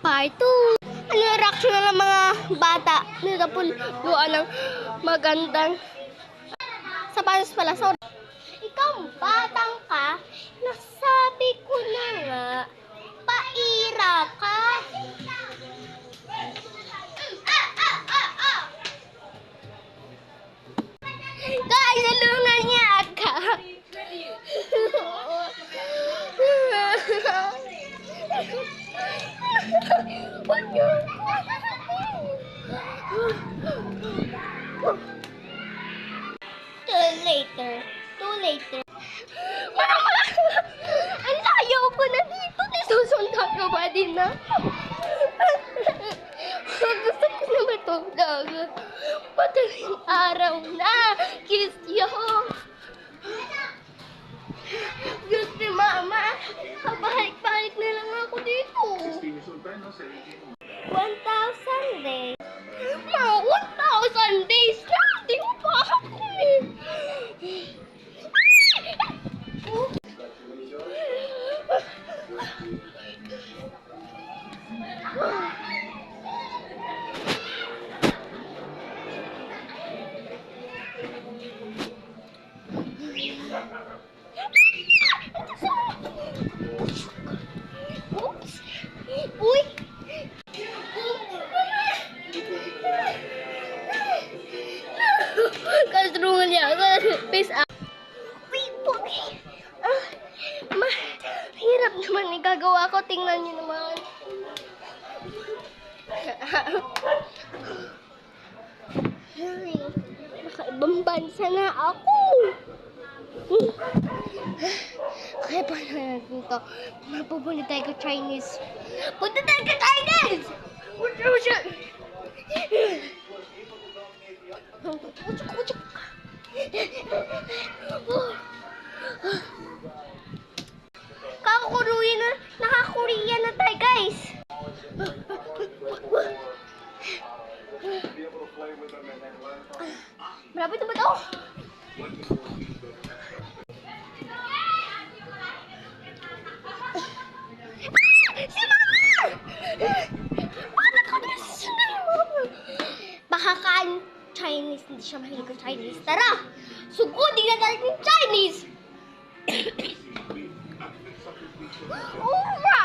Part 2. Ano yung reaction na ng mga bata? Nilapuluan ng magandang sapatos pala. Sorry. Ikaw, batang ka, nasabi ko na nga, paira ka. Guys, salungan niya ka. What you? Too later. Ang layo ko na dito. Nisusundan ko ba din na? Gusto ko na matulog. Madaling araw na. Kiss you. Diyos ni Mama. Kabalik-balik na lang ako dito. 1,000 days. Mga 1,000 days na. Hindi mo pa ako eh. Oops. Uy. Kastrungan niya. Peace out. Mahirap naman igagawa ko. Tingnan niyo naman. Ay, nakaibang bansa na ako. Kaya pa na natin ito. Mapupunta tayo ka Chinese. Punta tayo ka Chinese! Kakakuruin na. Naka-Korean na tayo, guys. Malapit na ba ito? Si Mama! Paano ko na si Mama? Baka kaan Chinese. Hindi siya mahilig ng Chinese. Tara! Sugudin na tayo ng Chinese! Ura!